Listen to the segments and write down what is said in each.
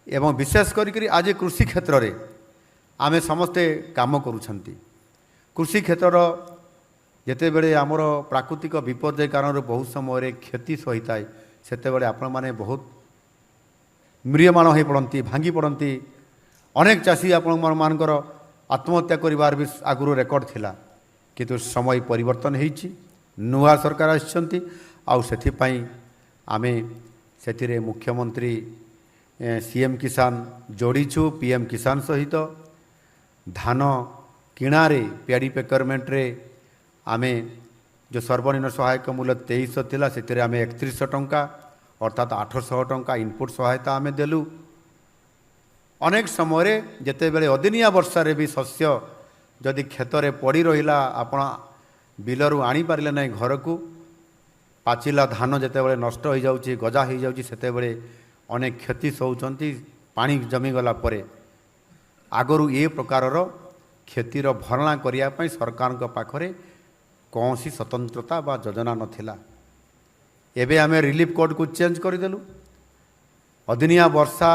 एवं विशेष करी आज कृषि क्षेत्र में आमे समस्ते काम करुछंती। कृषि क्षेत्र जिते बड़े आमर प्राकृतिक विपर्य कारण बहुत समय क्षति सही थाए से आपण मैंने बहुत म्रियमाण हो पड़ती भांगी पड़ती। अनेक चाषी आपण मानकर आत्महत्या करिवार भी आगुरी रेकर्ड थिला किंतु समय परिवर्तन होईची नुआ सरकार आछंती आउ सेथिपाई आमे सेथिरे मुख्यमंत्री सीएम किसान जोड़ीछु पीएम किसान सहित धान किणारे प्याडी पेकरमेंट रे आमे जो सर्वनिम्न सहायक मूल्य 2300 थिला सेथिरे आमे 3100 टंका अर्थात 800 टंका इनपुट सहायता आमे देलु। अनेक समय जेते बेले अदिनिया वर्षा रे भी शस्य जदि खेतरे पड़ी रहिला आपण बिलरू आनी पारिले नै घर को पाचिला धान जेते बेले नष्ट हो जाउची गजा हो जाउची सेते बेले अनेक क्षति सहउचंती पानी जमी गला परे आगरू ए प्रकारर क्षतिर भरणा करिया पई सरकार को पाखरे कौनसी स्वतंत्रता बा योजना नथिला। एबे आमे रिलीफ कोड को चेंज कर देलु। अदिनिया वर्षा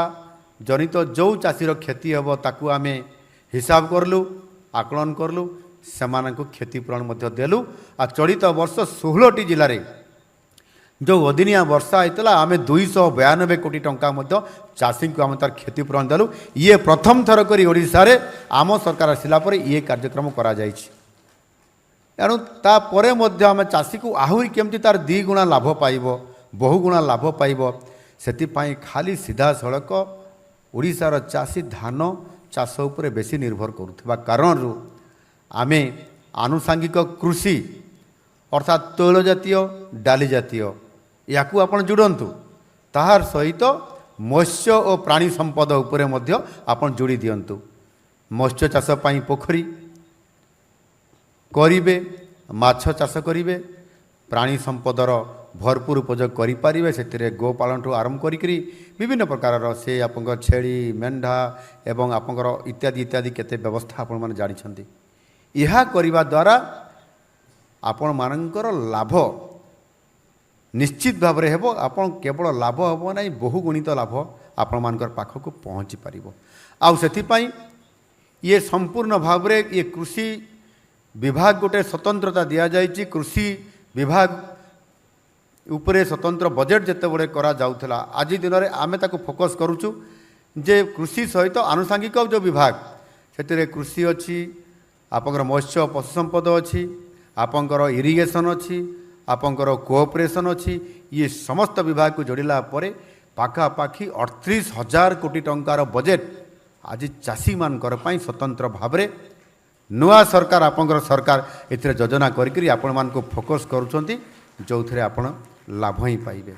जनित जो चाषीर क्षति हेबो ताकू आमे हिसाब करलु आकलन करलु सेमानकु क्षतिपूरण मध्य देलु। आ चलित वर्ष 16टी जिले रे जो अदिनिया वर्षा होता आम 292 कोटी टंका चाषी को आम तार क्षतिपूरण देलु। ये प्रथम थर करी ओडिशा रे आम सरकार आसिला पर ये कार्यक्रम करा जायछि। एणु तापर आम चाषी को आहरी केमती तार 2 गुणा लाभ पाइब बहुगुणा लाभ पाइब सेतिपाई खाली सीधा सड़क ओडिशार चाषी धान चाष उपरे बेसी निर्भर करुवा कारण आमे आनुषांगिक कृषि अर्थात तैल जातीय डाली जातीय या आपण जोड़तु ताहार सहित मत्स्य और प्राणी संपद उपरे मध्य आपण जोड़ी दियंतु। मत्स्य चाष पाई पोखरी करिवे माछ चाष करिवे प्राणी संपदर भरपूर उपयोग करें से गोपालन ठूँ आरंभ करी विभिन्न प्रकार से आप छेली मेंढा एवं आपंकर इत्यादि इत्यादि केते व्यवस्था आपण माने जानिछंती। यह करिवा द्वारा आपण मानकर लाभ निश्चित भाव में हेबो। आपण केवल लाभ हेबो नहीं बहुगुणित लाभ आपण मानकर पाखक पहुँची पारिबो। आउ सेथिपाई ये संपूर्ण भाव में ये कृषि विभाग गोटे स्वतंत्रता दिया जायछि। कृषि विभाग उपरे स्वतंत्र बजेट जिते बड़े करा जाउथला आज दिन में आमे ताको फोकस करूछु जे कृषि सहित आनुषांगिक जो विभाग से कृषि अच्छी आपंकर मत्स्य पशु संपद अच्छी आपंकर इरिगेशन अच्छी आपंकर कोऑपरेशन अच्छी ये समस्त विभाग को जोड़िला परे पाखापाखि 38,000 कोटी टंकार बजेट आज चाषी मानकर पई स्वतंत्र भाव में नुआ सरकार आपंकर सरकार एथिरे योजना करिकरी आपण मान को फोकस करूछंती जो थे आपण लाभ ही पाइबे।